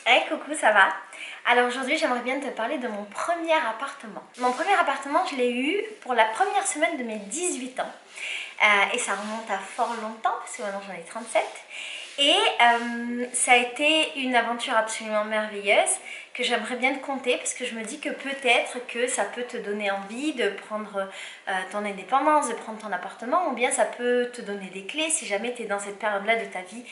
Hey, coucou, ça va? Alors aujourd'hui, j'aimerais bien te parler de mon premier appartement. Mon premier appartement, je l'ai eu pour la première semaine de mes 18 ans. Et ça remonte à fort longtemps, parce que maintenant j'en ai 37. Et ça a été une aventure absolument merveilleuse que j'aimerais bien te conter parce que je me dis que peut-être que ça peut te donner envie de prendre ton indépendance, de prendre ton appartement, ou bien ça peut te donner des clés si jamais tu es dans cette période-là de ta vie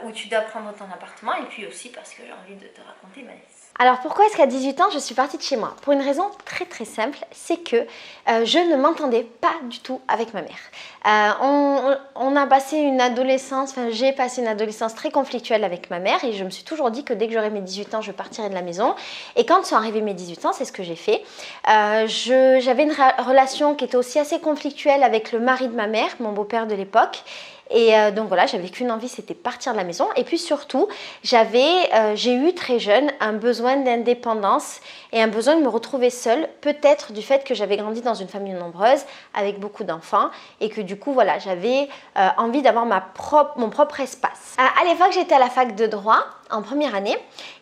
où tu dois prendre ton appartement, et puis aussi parce que j'ai envie de te raconter ma vie. Alors pourquoi est-ce qu'à 18 ans je suis partie de chez moi? Pour une raison très très simple, c'est que je ne m'entendais pas du tout avec ma mère. On a passé une adolescence, enfin j'ai passé une adolescence très conflictuelle avec ma mère et je me suis toujours dit que dès que j'aurais mes 18 ans je partirais de la maison. Et quand sont arrivés mes 18 ans, c'est ce que j'ai fait. J'avais une relation qui était aussi assez conflictuelle avec le mari de ma mère, mon beau-père de l'époque. Et donc voilà, j'avais qu'une envie, c'était partir de la maison. Et puis surtout, j'ai eu très jeune un besoin d'indépendance et un besoin de me retrouver seule, peut-être du fait que j'avais grandi dans une famille nombreuse avec beaucoup d'enfants et que du coup voilà, j'avais envie d'avoir mon propre espace. À l'époque, j'étais à la fac de droit en première année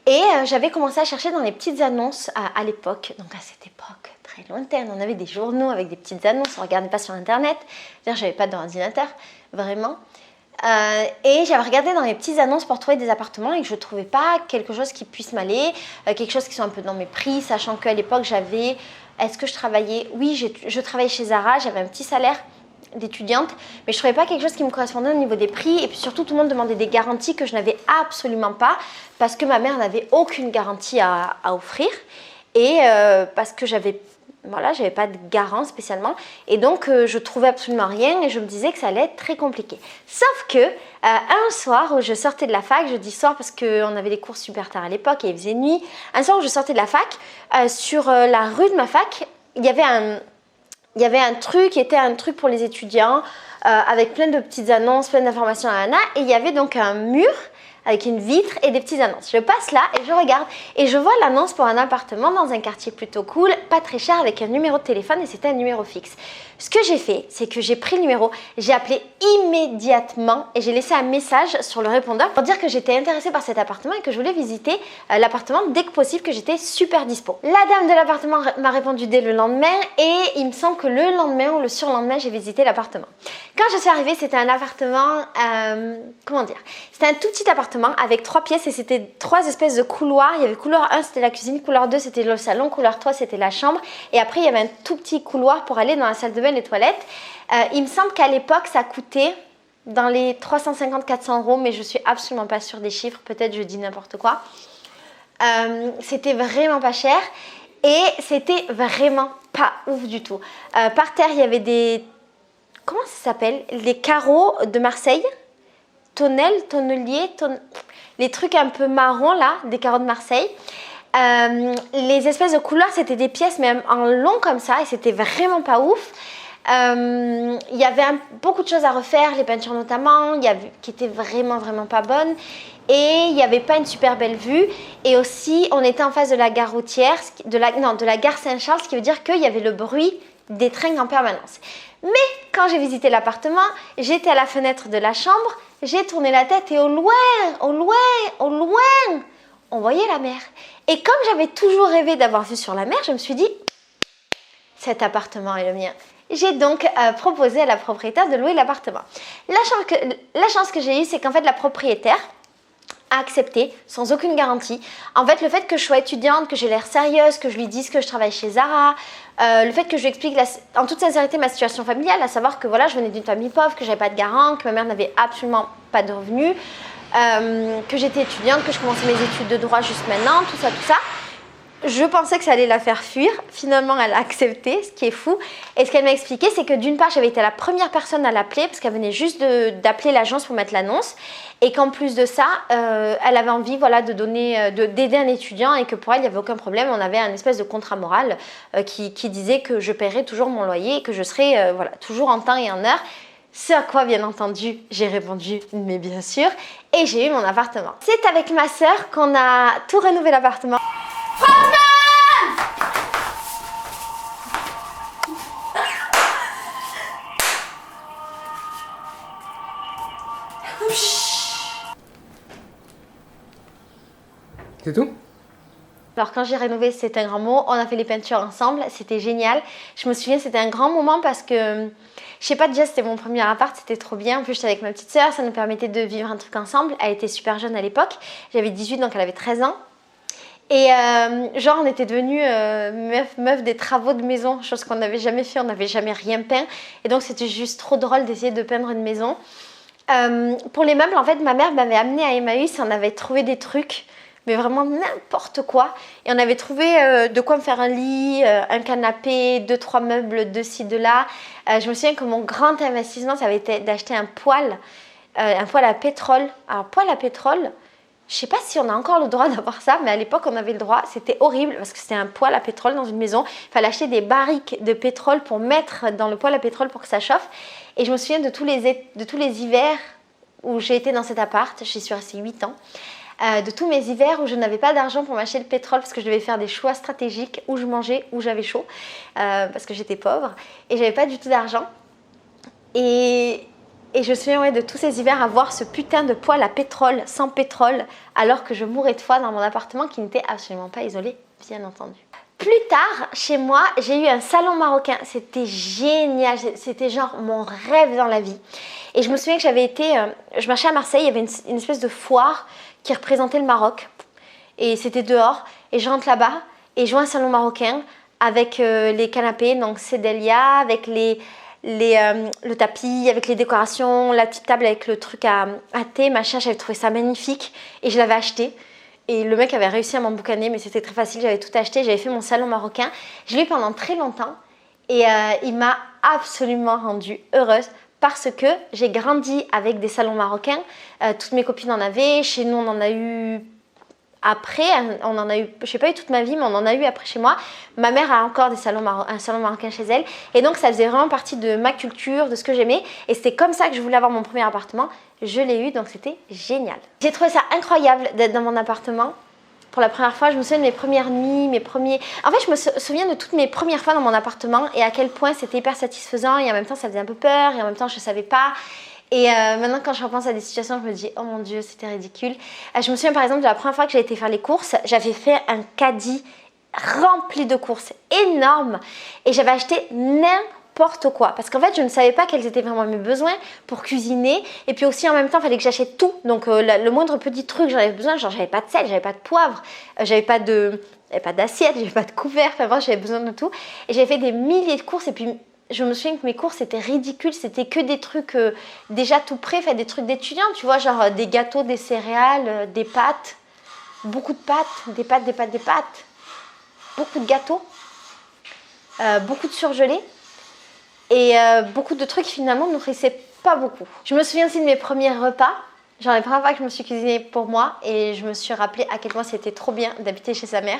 et j'avais commencé à chercher dans les petites annonces à l'époque, donc à cette époque très lointaine, on avait des journaux avec des petites annonces, on ne regardait pas sur internet, d'ailleurs j'avais pas d'ordinateur, vraiment. Et j'avais regardé dans les petites annonces pour trouver des appartements et que je ne trouvais pas quelque chose qui puisse m'aller, quelque chose qui soit un peu dans mes prix, sachant qu'à l'époque j'avais... Est-ce que je travaillais? Oui, je travaillais chez Zara, j'avais un petit salaire d'étudiante, mais je ne trouvais pas quelque chose qui me correspondait au niveau des prix. Et puis surtout, tout le monde demandait des garanties que je n'avais absolument pas parce que ma mère n'avait aucune garantie à offrir et parce que j'avais pas de garant spécialement et donc je trouvais absolument rien et je me disais que ça allait être très compliqué. Sauf que un soir où je sortais de la fac, je dis soir parce qu'on avait des cours super tard à l'époque et il faisait nuit, un soir où je sortais de la fac, sur la rue de ma fac, il y avait un truc qui était un truc pour les étudiants avec plein de petites annonces, plein d'informations à Anna, et il y avait donc un mur avec une vitre et des petites annonces. Je passe là et je regarde et je vois l'annonce pour un appartement dans un quartier plutôt cool, pas très cher, avec un numéro de téléphone et c'était un numéro fixe. Ce que j'ai fait, c'est que j'ai pris le numéro, j'ai appelé immédiatement et j'ai laissé un message sur le répondeur pour dire que j'étais intéressée par cet appartement et que je voulais visiter l'appartement dès que possible, que j'étais super dispo. La dame de l'appartement m'a répondu dès le lendemain et il me semble que le lendemain ou le surlendemain, j'ai visité l'appartement. Quand je suis arrivée, c'était un appartement, c'était un tout petit appartement avec 3 pièces et c'était 3 espèces de couloirs. Il y avait couloir 1, c'était la cuisine, couloir 2, c'était le salon, couloir 3, c'était la chambre. Et après, il y avait un tout petit couloir pour aller dans la salle de bain, les toilettes. Il me semble qu'à l'époque, ça coûtait dans les 350-400 euros, mais je suis absolument pas sûre des chiffres. Peut-être je dis n'importe quoi. C'était vraiment pas cher et c'était vraiment pas ouf du tout. Par terre, il y avait des... Comment ça s'appelle? Les carreaux de Marseille. Les trucs un peu marrons là, des carreaux de Marseille. Les espèces de couloirs, c'était des pièces mais en long comme ça et c'était vraiment pas ouf. Il y avait beaucoup de choses à refaire, les peintures notamment, qui étaient vraiment pas bonnes. Et il n'y avait pas une super belle vue. Et aussi, on était en face de la gare routière, de la gare Saint-Charles, ce qui veut dire qu'il y avait le bruit des trains en permanence. Mais quand j'ai visité l'appartement, j'étais à la fenêtre de la chambre, j'ai tourné la tête et au loin, on voyait la mer. Et comme j'avais toujours rêvé d'avoir vue sur la mer, je me suis dit, cet appartement est le mien. J'ai donc proposé à la propriétaire de louer l'appartement. La chance que j'ai eue, c'est qu'en fait, la propriétaire a accepté sans aucune garantie. En fait, le fait que je sois étudiante, que j'ai l'air sérieuse, que je lui dise que je travaille chez Zara, le fait que je lui explique en toute sincérité ma situation familiale, à savoir que voilà, je venais d'une famille pauvre, que j'avais pas de garant, que ma mère n'avait absolument pas de revenus, que j'étais étudiante, que je commençais mes études de droit juste maintenant, tout ça. Je pensais que ça allait la faire fuir. Finalement, elle a accepté, ce qui est fou. Et ce qu'elle m'a expliqué, c'est que d'une part, j'avais été la première personne à l'appeler parce qu'elle venait juste d'appeler l'agence pour mettre l'annonce. Et qu'en plus de ça, elle avait envie d'aider un étudiant et que pour elle, il n'y avait aucun problème. On avait un espèce de contrat moral qui disait que je paierais toujours mon loyer et que je serais toujours en temps et en heure. Ce à quoi, bien entendu, j'ai répondu, mais bien sûr. Et j'ai eu mon appartement. C'est avec ma sœur qu'on a tout rénové l'appartement. C'est tout? Alors quand j'ai rénové, c'était un grand mot, on a fait les peintures ensemble, c'était génial. Je me souviens, c'était un grand moment parce que, je sais pas, déjà c'était mon premier appart, c'était trop bien. En plus j'étais avec ma petite sœur, ça nous permettait de vivre un truc ensemble. Elle était super jeune à l'époque, j'avais 18 donc elle avait 13 ans. Et genre on était devenus meuf des travaux de maison, chose qu'on n'avait jamais fait, on n'avait jamais rien peint. Et donc c'était juste trop drôle d'essayer de peindre une maison. Pour les meubles, en fait, ma mère m'avait amenée à Emmaüs, on avait trouvé des trucs, mais vraiment n'importe quoi. Et on avait trouvé de quoi me faire un lit, un canapé, 2-3 meubles de ci, de là. Je me souviens que mon grand investissement, ça avait été d'acheter un poêle à pétrole. Alors, poêle à pétrole, je sais pas si on a encore le droit d'avoir ça, mais à l'époque, on avait le droit. C'était horrible parce que c'était un poêle à pétrole dans une maison. Il fallait acheter des barriques de pétrole pour mettre dans le poêle à pétrole pour que ça chauffe. Et je me souviens de tous les hivers où j'ai été dans cet appart. J'y suis restée 8 ans. De tous mes hivers où je n'avais pas d'argent pour m'acheter le pétrole parce que je devais faire des choix stratégiques où je mangeais, où j'avais chaud, parce que j'étais pauvre et j'avais pas du tout d'argent. Et je me souviens de tous ces hivers à voir ce putain de poêle à pétrole sans pétrole alors que je mourais de froid dans mon appartement qui n'était absolument pas isolé, bien entendu. Plus tard, chez moi, j'ai eu un salon marocain. C'était génial. C'était genre mon rêve dans la vie. Et je me souviens que je marchais à Marseille, il y avait une espèce de foire qui représentait le Maroc. Et c'était dehors. Et je rentre là-bas et je vois un salon marocain avec les canapés, donc Cédelia, avec le tapis, avec les décorations, la petite table avec le truc à thé, machin. J'avais trouvé ça magnifique et je l'avais acheté. Et le mec avait réussi à m'emboucaner, mais c'était très facile, j'avais tout acheté, j'avais fait mon salon marocain. Je l'ai eu pendant très longtemps et il m'a absolument rendue heureuse parce que j'ai grandi avec des salons marocains. Toutes mes copines en avaient, chez nous on en a eu après, on en a eu, je n'ai pas eu toute ma vie, mais on en a eu après chez moi. Ma mère a encore un salon marocain chez elle. Et donc, ça faisait vraiment partie de ma culture, de ce que j'aimais. Et c'était comme ça que je voulais avoir mon premier appartement. Je l'ai eu, donc c'était génial. J'ai trouvé ça incroyable d'être dans mon appartement. Pour la première fois, je me souviens de mes premières nuits, En fait, je me souviens de toutes mes premières fois dans mon appartement et à quel point c'était hyper satisfaisant. Et en même temps, ça faisait un peu peur. Et en même temps, je ne savais pas. Et maintenant, quand je repense à des situations, je me dis, oh mon Dieu, c'était ridicule. Je me souviens par exemple de la première fois que j'ai été faire les courses, j'avais fait un caddie rempli de courses, énorme. Et j'avais acheté n'importe quoi. Parce qu'en fait, je ne savais pas quels étaient vraiment mes besoins pour cuisiner. Et puis aussi, en même temps, il fallait que j'achète tout. Donc, le moindre petit truc, j'en avais besoin. Genre, j'avais pas de sel, j'avais pas de poivre, j'avais pas d'assiette, j'avais pas de couvert. Enfin, bref, j'avais besoin de tout. Et j'avais fait des milliers de courses. Et puis, je me souviens que mes courses étaient ridicules, c'était que des trucs déjà tout prêts, enfin, des trucs d'étudiants, tu vois, genre des gâteaux, des céréales, des pâtes, beaucoup de pâtes, des pâtes, beaucoup de gâteaux, beaucoup de surgelés et beaucoup de trucs qui finalement ne nourrissaient pas beaucoup. Je me souviens aussi de mes premiers repas, genre les premières fois que je me suis cuisinée pour moi et je me suis rappelé à quel point c'était trop bien d'habiter chez sa mère.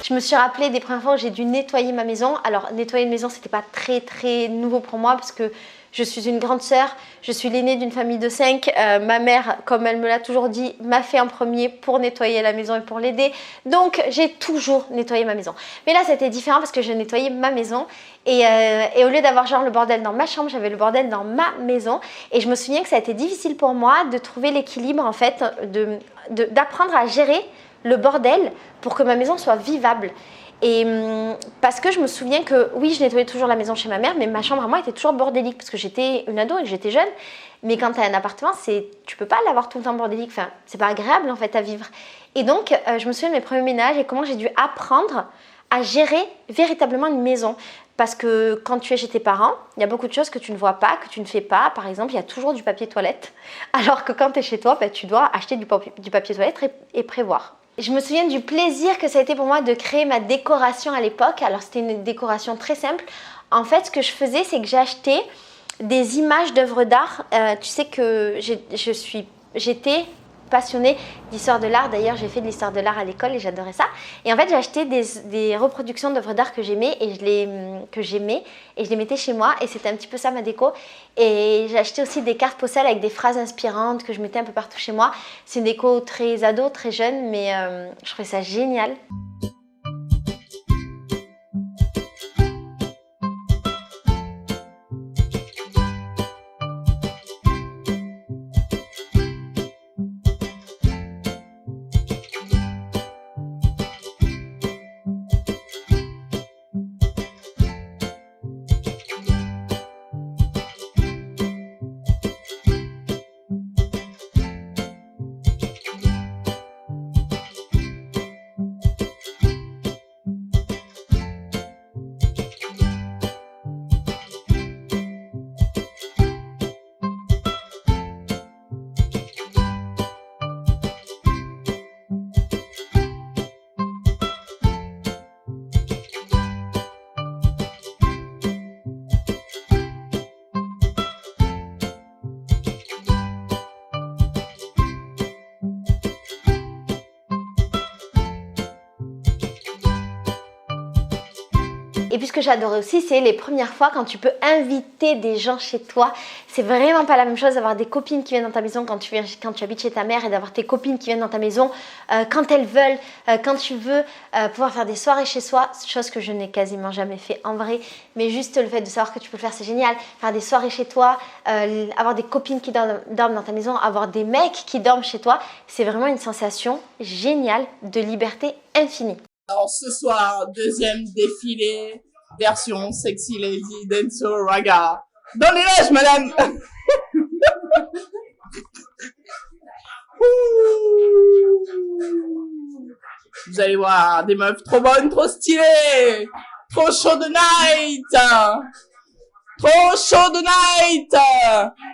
Je me suis rappelé des premières fois où j'ai dû nettoyer ma maison. Alors, nettoyer une maison, c'était pas très très nouveau pour moi parce que je suis une grande sœur, je suis l'aînée d'une famille de 5. Ma mère, comme elle me l'a toujours dit, m'a fait en premier pour nettoyer la maison et pour l'aider. Donc, j'ai toujours nettoyé ma maison. Mais là, c'était différent parce que je nettoyais ma maison. Et au lieu d'avoir genre le bordel dans ma chambre, j'avais le bordel dans ma maison. Et je me souviens que ça a été difficile pour moi de trouver l'équilibre, en fait, d'apprendre à gérer le bordel pour que ma maison soit vivable. Et parce que je me souviens que oui, je nettoyais toujours la maison chez ma mère, mais ma chambre à moi était toujours bordélique parce que j'étais une ado et que j'étais jeune. Mais quand tu as un appartement, tu peux pas l'avoir tout le temps bordélique. Enfin, c'est pas agréable en fait à vivre. Et donc, je me souviens de mes premiers ménages et comment j'ai dû apprendre à gérer véritablement une maison. Parce que quand tu es chez tes parents, il y a beaucoup de choses que tu ne vois pas, que tu ne fais pas. Par exemple, il y a toujours du papier toilette. Alors que quand tu es chez toi, tu dois acheter du papier toilette et prévoir. Je me souviens du plaisir que ça a été pour moi de créer ma décoration à l'époque. Alors, c'était une décoration très simple. En fait, ce que je faisais, c'est que j'achetais des images d'œuvres d'art. Tu sais que j'étais passionnée d'histoire de l'art. D'ailleurs, j'ai fait de l'histoire de l'art à l'école et j'adorais ça. Et en fait, j'ai acheté des reproductions d'œuvres d'art que j'aimais et je les mettais chez moi. Et c'était un petit peu ça ma déco. Et j'ai acheté aussi des cartes postales avec des phrases inspirantes que je mettais un peu partout chez moi. C'est une déco très ado, très jeune, mais je trouvais ça génial. Et puis ce que j'adorais aussi, c'est les premières fois quand tu peux inviter des gens chez toi. C'est vraiment pas la même chose d'avoir des copines qui viennent dans ta maison quand tu habites chez ta mère et d'avoir tes copines qui viennent dans ta maison quand elles veulent, quand tu veux, pouvoir faire des soirées chez soi, chose que je n'ai quasiment jamais fait en vrai. Mais juste le fait de savoir que tu peux le faire, c'est génial. Faire des soirées chez toi, avoir des copines qui dorment dans ta maison, avoir des mecs qui dorment chez toi, c'est vraiment une sensation géniale de liberté infinie. Alors ce soir, deuxième défilé, version Sexy Lady Denso Raga. Dans les loges, madame. Vous allez voir des meufs trop bonnes, trop stylées, trop chaud de night, trop chaud de night.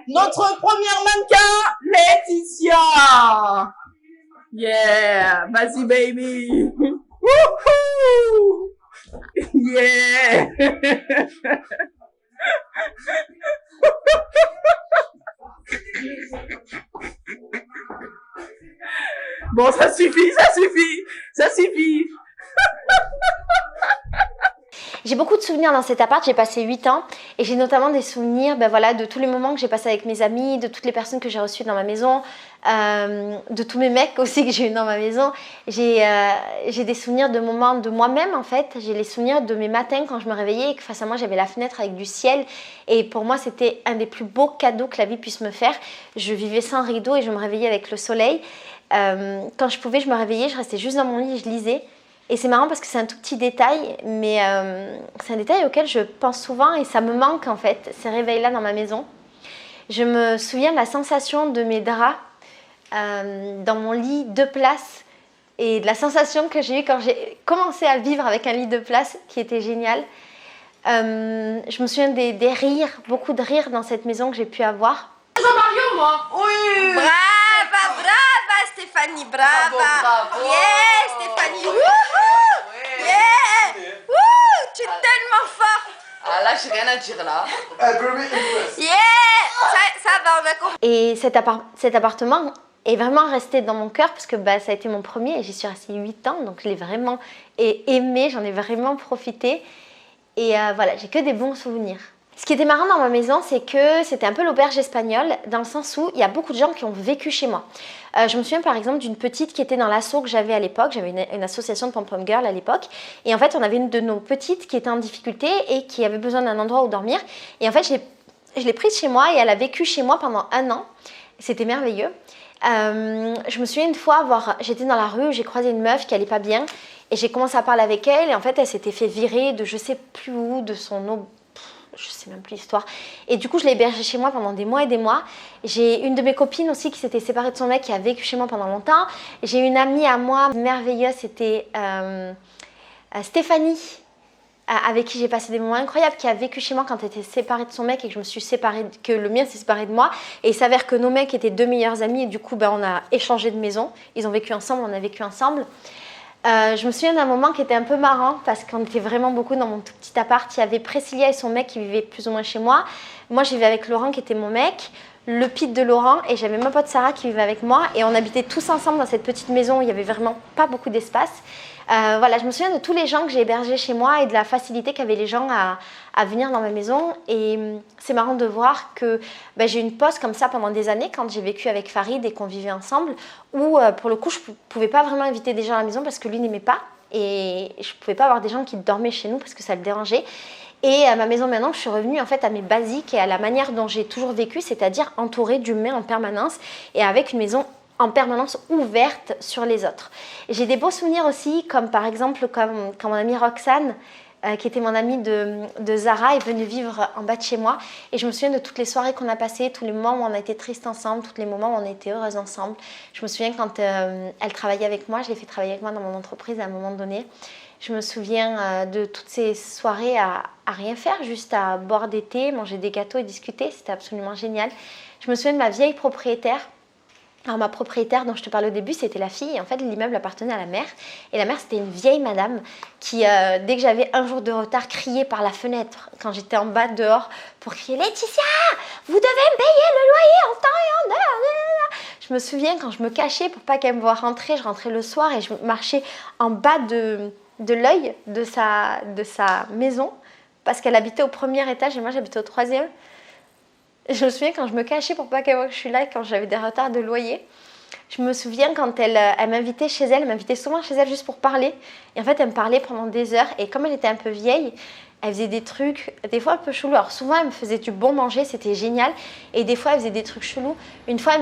Notre première mannequin, Laetitia. Yeah, vas-y baby. Woohoo! Yeah! Bon, ça suffit, ça suffit, ça suffit. J'ai beaucoup de souvenirs dans cet appart, j'ai passé 8 ans et j'ai notamment des souvenirs de tous les moments que j'ai passés avec mes amis, de toutes les personnes que j'ai reçues dans ma maison, de tous mes mecs aussi que j'ai eu dans ma maison. J'ai des souvenirs de moments de moi-même en fait, j'ai les souvenirs de mes matins quand je me réveillais et que face à moi j'avais la fenêtre avec du ciel et pour moi c'était un des plus beaux cadeaux que la vie puisse me faire. Je vivais sans rideau et je me réveillais avec le soleil. Quand je pouvais, je me réveillais, je restais juste dans mon lit et je lisais. Et c'est marrant parce que c'est un tout petit détail, mais c'est un détail auquel je pense souvent et ça me manque en fait, ces réveils-là dans ma maison. Je me souviens de la sensation de mes draps dans mon lit 2 places et de la sensation que j'ai eue quand j'ai commencé à vivre avec un lit 2 places qui était génial. Je me souviens des rires, beaucoup de rires dans cette maison que j'ai pu avoir. Mario, moi. Oui. Brava, brava Stéphanie, brava. Bravo. Yeah, Stéphanie. Wouhou. Yeah. Wouh, tu es tellement fort. Ah là, j'ai rien à dire là. Yeah. Ça va, on a compris. Et cet appartement est vraiment resté dans mon cœur parce que ça a été mon premier et j'y suis restée 8 ans, donc je l'ai vraiment aimé, j'en ai vraiment profité. Et voilà, j'ai que des bons souvenirs. Ce qui était marrant dans ma maison, c'est que c'était un peu l'auberge espagnole, dans le sens où il y a beaucoup de gens qui ont vécu chez moi. Je me souviens par exemple d'une petite qui était dans l'asso que j'avais à l'époque, j'avais une association de pom-pom girl à l'époque, et en fait on avait une de nos petites qui était en difficulté et qui avait besoin d'un endroit où dormir, et en fait je l'ai prise chez moi et elle a vécu chez moi pendant 1 an, c'était merveilleux. Je me souviens une fois, j'étais dans la rue, j'ai croisé une meuf qui allait pas bien, et j'ai commencé à parler avec elle, et en fait elle s'était fait virer de je sais plus où, de son je sais même plus l'histoire. Et du coup, je l'ai hébergée chez moi pendant des mois et des mois. J'ai une de mes copines aussi qui s'était séparée de son mec qui a vécu chez moi pendant longtemps. J'ai une amie à moi merveilleuse, c'était Stéphanie, avec qui j'ai passé des moments incroyables, qui a vécu chez moi quand elle était séparée de son mec et que je me suis séparée, que le mien s'est séparé de moi. Et il s'avère que nos mecs étaient 2 meilleurs amis et du coup, on a échangé de maison. Ils ont vécu ensemble, on a vécu ensemble. Je me souviens d'un moment qui était un peu marrant parce qu'on était vraiment beaucoup dans mon tout petit appart. Il y avait Priscilla et son mec qui vivaient plus ou moins chez moi. Moi, je vivais avec Laurent qui était mon mec, le pit de Laurent, et j'avais ma pote Sarah qui vivait avec moi. Et on habitait tous ensemble dans cette petite maison où il n'y avait vraiment pas beaucoup d'espace. Voilà, je me souviens de tous les gens que j'ai hébergés chez moi et de la facilité qu'avaient les gens à venir dans ma maison. Et c'est marrant de voir que j'ai eu une pause comme ça pendant des années quand j'ai vécu avec Farid et qu'on vivait ensemble, où pour le coup je ne pouvais pas vraiment inviter des gens à la maison parce que lui n'aimait pas et je ne pouvais pas avoir des gens qui dormaient chez nous parce que ça le dérangeait. Et à ma maison maintenant, je suis revenue en fait à mes basiques et à la manière dont j'ai toujours vécu, c'est-à-dire entourée d'humains en permanence et avec une maison en permanence ouverte sur les autres. J'ai des beaux souvenirs aussi, comme par exemple quand mon amie Roxane, qui était mon amie de Zara, est venue vivre en bas de chez moi. Et je me souviens de toutes les soirées qu'on a passées, tous les moments où on a été tristes ensemble, tous les moments où on a été heureuses ensemble. Je me souviens quand elle travaillait avec moi, je l'ai fait travailler avec moi dans mon entreprise à un moment donné. Je me souviens de toutes ces soirées à rien faire, juste à boire des thés, manger des gâteaux et discuter. C'était absolument génial. Je me souviens de ma vieille propriétaire. Alors ma propriétaire dont je te parlais au début, c'était la fille. En fait, l'immeuble appartenait à la mère. Et la mère, c'était une vieille madame qui, dès que j'avais un jour de retard, criait par la fenêtre quand j'étais en bas dehors pour crier « Laetitia, vous devez me payer le loyer en temps et en heure !» Je me souviens quand je me cachais pour pas qu'elle me voie rentrer, je rentrais le soir et je marchais en bas de de l'œil de sa maison parce qu'elle habitait au premier étage et moi j'habitais au troisième. Je me souviens quand je me cachais pour pas qu'elle voie que je suis là et quand j'avais des retards de loyer. Je me souviens quand elle m'invitait chez elle, elle m'invitait souvent chez elle juste pour parler. Et en fait, elle me parlait pendant des heures. Et comme elle était un peu vieille, elle faisait des trucs, des fois un peu chelous. Alors souvent, elle me faisait du bon manger, c'était génial. Et des fois, elle faisait des trucs chelous. Une fois, elle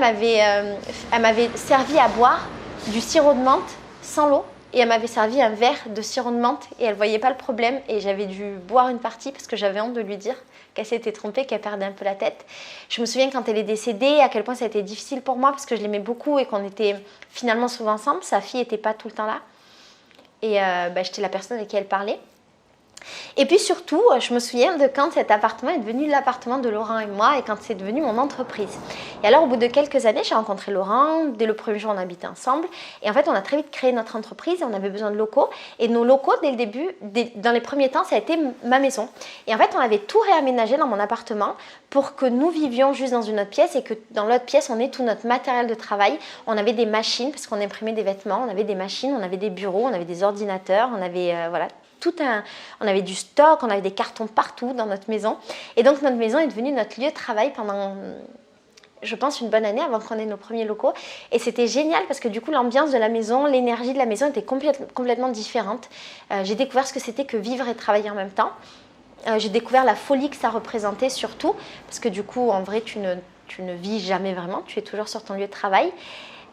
m'avait servi à boire du sirop de menthe sans l'eau. Et elle m'avait servi un verre de sirop de menthe. Et elle ne voyait pas le problème. Et j'avais dû boire une partie parce que j'avais honte de lui dire qu'elle s'était trompée, qu'elle perdait un peu la tête. Je me souviens quand elle est décédée, à quel point ça a été difficile pour moi parce que je l'aimais beaucoup et qu'on était finalement souvent ensemble. Sa fille n'était pas tout le temps là. Et j'étais la personne avec qui elle parlait. Et puis surtout, je me souviens de quand cet appartement est devenu l'appartement de Laurent et moi et quand c'est devenu mon entreprise. Et alors, au bout de quelques années, j'ai rencontré Laurent. Dès le premier jour, on habitait ensemble. Et en fait, on a très vite créé notre entreprise et on avait besoin de locaux. Et nos locaux, dès le début, dans les premiers temps, ça a été ma maison. Et en fait, on avait tout réaménagé dans mon appartement pour que nous vivions juste dans une autre pièce et que dans l'autre pièce, on ait tout notre matériel de travail. On avait des machines parce qu'on imprimait des vêtements. On avait des machines, on avait des bureaux, on avait des ordinateurs, on avait on avait du stock, on avait des cartons partout dans notre maison. Et donc notre maison est devenue notre lieu de travail pendant, je pense, une bonne année avant qu'on ait nos premiers locaux. Et c'était génial parce que du coup l'ambiance de la maison, l'énergie de la maison était complètement différente. J'ai découvert ce que c'était que vivre et travailler en même temps. J'ai découvert la folie que ça représentait surtout parce que du coup en vrai tu ne vis jamais vraiment, tu es toujours sur ton lieu de travail.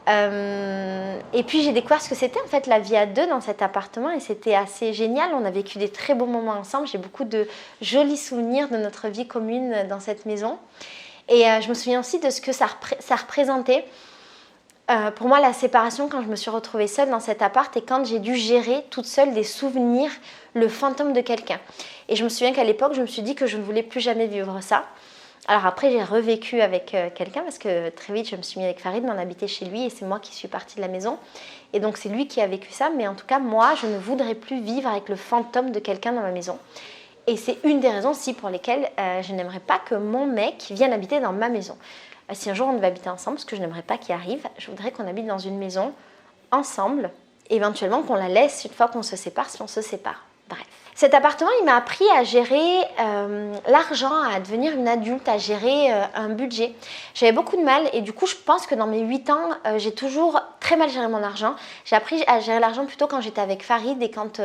Et puis j'ai découvert ce que c'était en fait la vie à deux dans cet appartement et c'était assez génial. On a vécu des très beaux moments ensemble. J'ai beaucoup de jolis souvenirs de notre vie commune dans cette maison. Et je me souviens aussi de ce que ça représentait. Pour moi, la séparation quand je me suis retrouvée seule dans cet appart et quand j'ai dû gérer toute seule des souvenirs, le fantôme de quelqu'un. Et je me souviens qu'à l'époque, je me suis dit que je ne voulais plus jamais vivre ça. Alors après, j'ai revécu avec quelqu'un parce que très vite, je me suis mis avec Farid, on habitait chez lui et c'est moi qui suis partie de la maison. Et donc, c'est lui qui a vécu ça. Mais en tout cas, moi, je ne voudrais plus vivre avec le fantôme de quelqu'un dans ma maison. Et c'est une des raisons aussi pour lesquelles je n'aimerais pas que mon mec vienne habiter dans ma maison. Si un jour on devait habiter ensemble, ce que je n'aimerais pas qu'il arrive, je voudrais qu'on habite dans une maison ensemble, éventuellement qu'on la laisse une fois qu'on se sépare, si on se sépare. Bref. Cet appartement, il m'a appris à gérer l'argent, à devenir une adulte, à gérer un budget. J'avais beaucoup de mal et du coup, je pense que dans mes 8 ans, j'ai toujours très mal géré mon argent. J'ai appris à gérer l'argent plutôt quand j'étais avec Farid et quand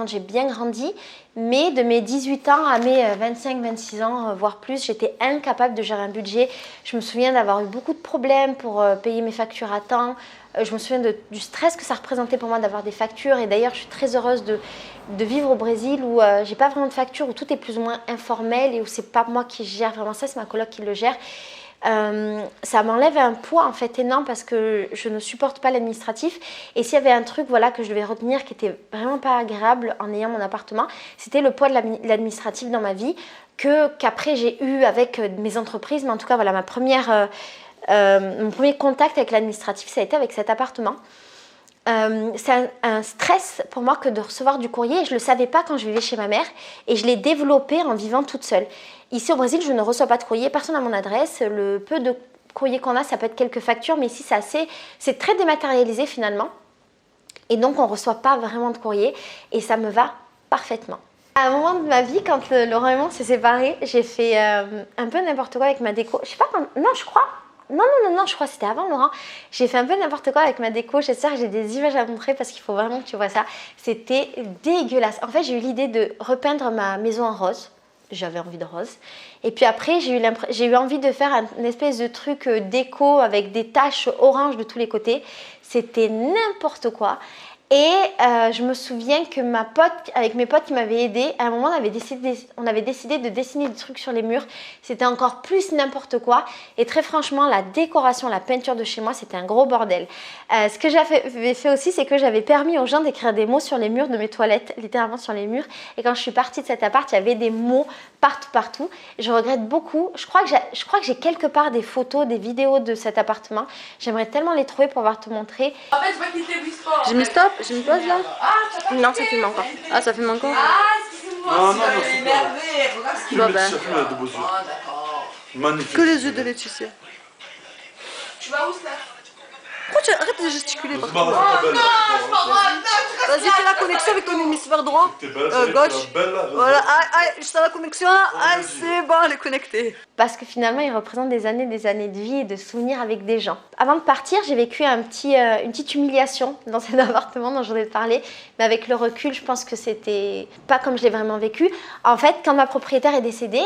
j'ai bien grandi. Mais de mes 18 ans à mes 25-26 ans, voire plus, j'étais incapable de gérer un budget. Je me souviens d'avoir eu beaucoup de problèmes pour payer mes factures à temps. Je me souviens du stress que ça représentait pour moi d'avoir des factures. Et d'ailleurs, je suis très heureuse de vivre au Brésil où j'ai pas vraiment de factures, où tout est plus ou moins informel et où c'est pas moi qui gère vraiment ça, c'est ma coloc qui le gère. Ça m'enlève un poids en fait énorme parce que je ne supporte pas l'administratif. Et s'il y avait un truc que je devais retenir qui était vraiment pas agréable en ayant mon appartement, c'était le poids de l'administratif dans ma vie qu'après j'ai eu avec mes entreprises. Mais en tout cas, voilà, mon premier contact avec l'administratif, ça a été avec cet appartement. C'est un stress pour moi que de recevoir du courrier et je ne le savais pas quand je vivais chez ma mère et je l'ai développé en vivant toute seule. Ici au Brésil, je ne reçois pas de courrier, personne n'a mon adresse, le peu de courrier qu'on a, ça peut être quelques factures, mais ici c'est très dématérialisé finalement et donc on ne reçoit pas vraiment de courrier et ça me va parfaitement. À un moment de ma vie, quand Laurent et moi s'est séparés, j'ai fait un peu n'importe quoi avec ma déco. Je sais pas quand... Non, je crois... Non, je crois que c'était avant Laurent. J'ai fait un peu n'importe quoi avec ma déco. J'espère que j'ai des images à montrer parce qu'il faut vraiment que tu vois ça. C'était dégueulasse. En fait, j'ai eu l'idée de repeindre ma maison en rose. J'avais envie de rose. Et puis après, j'ai eu envie de faire une espèce de truc déco avec des taches oranges de tous les côtés. C'était n'importe quoi. Et je me souviens que avec mes potes qui m'avaient aidée, à un moment on avait décidé de dessiner des trucs sur les murs. C'était encore plus n'importe quoi. Et très franchement, la décoration, la peinture de chez moi, c'était un gros bordel. Ce que j'avais fait aussi, c'est que j'avais permis aux gens d'écrire des mots sur les murs de mes toilettes, littéralement sur les murs. Et quand je suis partie de cet appart, il y avait des mots partout. Je regrette beaucoup. Je crois que j'ai quelque part des photos, des vidéos de cet appartement. J'aimerais tellement les trouver pour pouvoir te montrer. En fait, je vois qu'il fait du sport. J'ai mis stop, j'ai mis pause là. Non, ça filme encore. Ah, ça filme encore. Ah, excusez-moi, Non, je non, suis c'est énervée. Regarde ce qu'il Bon, fait. ben. Laetitia, de beaux yeux. Ah, d'accord. Magnifique. Que les yeux de Laetitia. Tu vas où, Steph? Arrête de gesticuler. Vas-y, Vas-y, fais la connexion avec ton hémisphère droit. Gauche. Voilà, juste à la connexion là. Ah, c'est bon, elle est connectée. Parce que finalement, il représente des années de vie et de souvenirs avec des gens. Avant de partir, j'ai vécu une petite humiliation dans cet appartement dont j'en ai parlé. Mais avec le recul, je pense que c'était pas comme je l'ai vraiment vécu. En fait, quand ma propriétaire est décédée,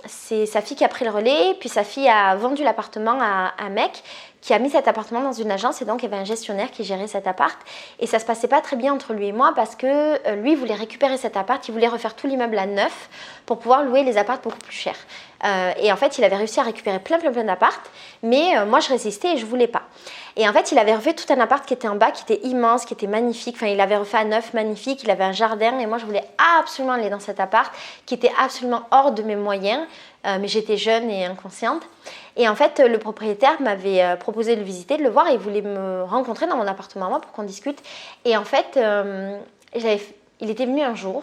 c'est sa fille qui a pris le relais. Puis sa fille a vendu l'appartement à un mec qui a mis cet appartement dans une agence et donc il y avait un gestionnaire qui gérait cet appart et ça se passait pas très bien entre lui et moi parce que lui voulait récupérer cet appart, il voulait refaire tout l'immeuble à neuf pour pouvoir louer les apparts beaucoup plus chers et en fait il avait réussi à récupérer plein d'apparts mais moi je résistais et je voulais pas et en fait il avait refait tout un appart qui était en bas, qui était immense, qui était magnifique, enfin il avait refait à neuf, magnifique, il avait un jardin et moi je voulais absolument aller dans cet appart qui était absolument hors de mes moyens mais j'étais jeune et inconsciente. Et en fait, le propriétaire m'avait proposé de le visiter, de le voir, et il voulait me rencontrer dans mon appartement à moi pour qu'on discute. Et en fait, il était venu un jour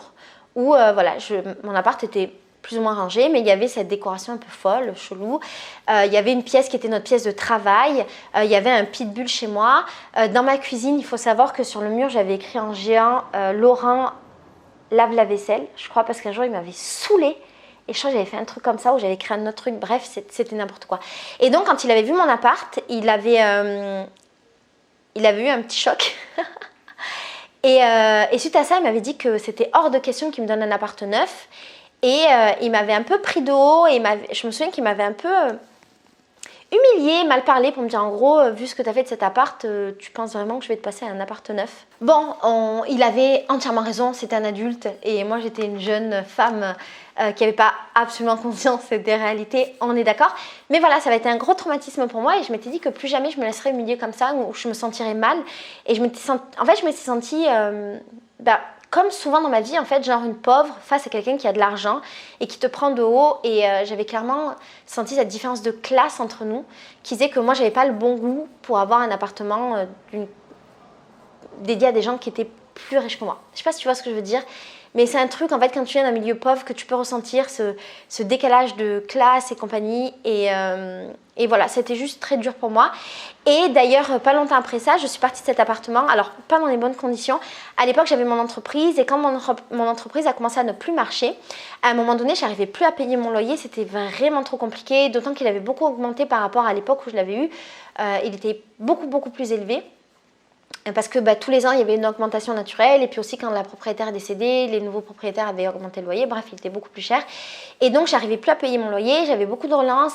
où voilà, mon appart était plus ou moins rangé, mais il y avait cette décoration un peu folle, chelou. Il y avait une pièce qui était notre pièce de travail. Il y avait un pitbull chez moi. Dans ma cuisine, il faut savoir que sur le mur, j'avais écrit en géant Laurent lave la vaisselle, je crois, parce qu'un jour, il m'avait saoulée. Et je crois que j'avais fait un truc comme ça où j'avais créé un autre truc. Bref, c'était n'importe quoi. Et donc, quand il avait vu mon appart, il avait eu un petit choc. et suite à ça, il m'avait dit que c'était hors de question qu'il me donne un appart neuf. Et il m'avait un peu pris de haut. Et je me souviens qu'il m'avait un peu humilié, mal parlé pour me dire en gros, vu ce que tu as fait de cet appart, tu penses vraiment que je vais te passer à un appart neuf? Bon, il avait entièrement raison, c'était un adulte. Et moi, j'étais une jeune femme qui n'avait pas absolument conscience des réalités, on est d'accord. Mais voilà, ça va être un gros traumatisme pour moi et je m'étais dit que plus jamais je me laisserais humilier comme ça, où je me sentirais mal. Et je m'étais sentie, comme souvent dans ma vie, en fait, genre une pauvre face à quelqu'un qui a de l'argent et qui te prend de haut. Et j'avais clairement senti cette différence de classe entre nous, qui faisait que moi, j'avais pas le bon goût pour avoir un appartement dédié à des gens qui étaient plus riches que moi. Je sais pas si tu vois ce que je veux dire. Mais c'est un truc, en fait, quand tu viens d'un milieu pauvre, que tu peux ressentir ce décalage de classe et compagnie. Et voilà, c'était juste très dur pour moi. Et d'ailleurs, pas longtemps après ça, je suis partie de cet appartement. Alors, pas dans les bonnes conditions. À l'époque, j'avais mon entreprise. Et quand mon entreprise a commencé à ne plus marcher, à un moment donné, je n'arrivais plus à payer mon loyer. C'était vraiment trop compliqué. D'autant qu'il avait beaucoup augmenté par rapport à l'époque où je l'avais eu. Il était beaucoup plus élevé. Parce que tous les ans, il y avait une augmentation naturelle. Et puis aussi, quand la propriétaire est décédée, les nouveaux propriétaires avaient augmenté le loyer. Bref, il était beaucoup plus cher. Et donc, j'arrivais plus à payer mon loyer. J'avais beaucoup de relances.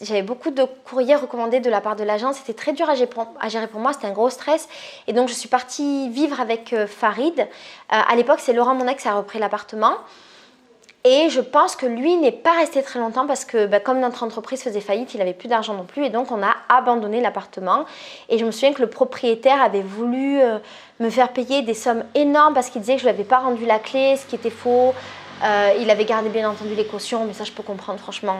J'avais beaucoup de courriers recommandés de la part de l'agence. C'était très dur à gérer pour moi. C'était un gros stress. Et donc, je suis partie vivre avec Farid. À l'époque, c'est Laurent, mon ex, qui a repris l'appartement. Et je pense que lui n'est pas resté très longtemps parce que comme notre entreprise faisait faillite, il n'avait plus d'argent non plus et donc on a abandonné l'appartement. Et je me souviens que le propriétaire avait voulu me faire payer des sommes énormes parce qu'il disait que je ne lui avais pas rendu la clé, ce qui était faux. Il avait gardé bien entendu les cautions, mais ça je peux comprendre franchement.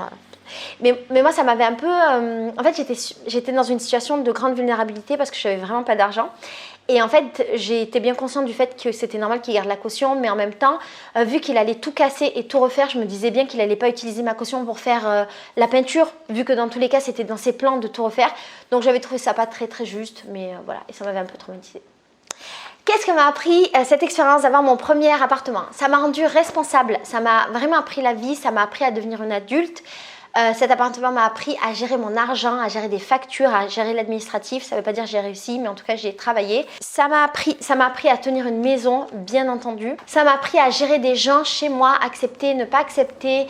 Mais moi ça m'avait un peu... en fait j'étais dans une situation de grande vulnérabilité parce que je n'avais vraiment pas d'argent. Et en fait, j'ai été bien consciente du fait que c'était normal qu'il garde la caution, mais en même temps, vu qu'il allait tout casser et tout refaire, je me disais bien qu'il n'allait pas utiliser ma caution pour faire la peinture, vu que dans tous les cas, c'était dans ses plans de tout refaire. Donc j'avais trouvé ça pas très juste, mais voilà, et ça m'avait un peu traumatisée. Qu'est-ce que m'a appris cette expérience d'avoir mon premier appartement? Ça m'a rendue responsable, ça m'a vraiment appris la vie, ça m'a appris à devenir une adulte. Cet appartement m'a appris à gérer mon argent, à gérer des factures, à gérer l'administratif. Ça ne veut pas dire que j'ai réussi, mais en tout cas, j'ai travaillé. Ça m'a appris à tenir une maison, bien entendu. Ça m'a appris à gérer des gens chez moi, accepter, ne pas accepter,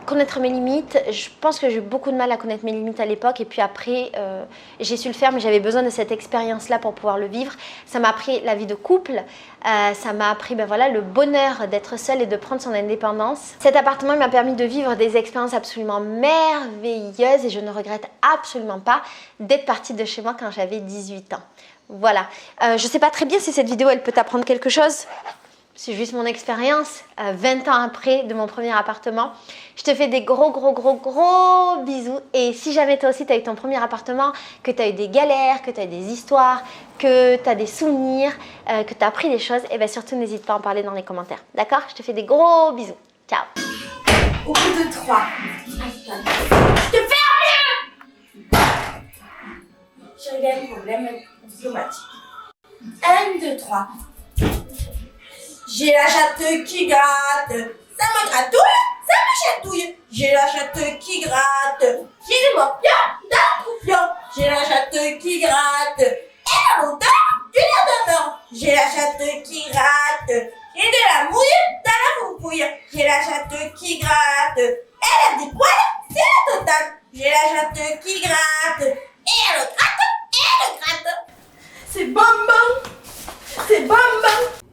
connaître mes limites. Je pense que j'ai eu beaucoup de mal à connaître mes limites à l'époque et puis après j'ai su le faire, mais j'avais besoin de cette expérience là pour pouvoir le vivre. Ça m'a appris la vie de couple, ça m'a appris le bonheur d'être seule et de prendre son indépendance. Cet appartement m'a permis de vivre des expériences absolument merveilleuses et je ne regrette absolument pas d'être partie de chez moi quand j'avais 18 ans. Voilà, je sais pas très bien si cette vidéo elle peut t'apprendre quelque chose. C'est juste mon expérience, 20 ans après de mon premier appartement. Je te fais des gros bisous. Et si jamais toi aussi tu as eu ton premier appartement, que tu as eu des galères, que tu as eu des histoires, que tu as des souvenirs, que tu as appris des choses, et bien surtout n'hésite pas à en parler dans les commentaires. D'accord? Je te fais des gros bisous. Ciao. Au bout de 3. Je te fais un mieux. je règle un problème diplomatique. 1, 2, 3. J'ai la chatte qui gratte, ça me gratouille, ça me chatouille. J'ai la chatte qui gratte, j'ai le morpion dans le croupion. J'ai la chatte qui gratte, et dans l'odeur du nerf de mort. J'ai la chatte qui gratte, et de la mouille dans la poupouille. J'ai la chatte qui gratte, elle a des poils, c'est la totale. J'ai la chatte qui gratte, et elle gratte, et elle gratte. C'est bonbon, c'est bonbon.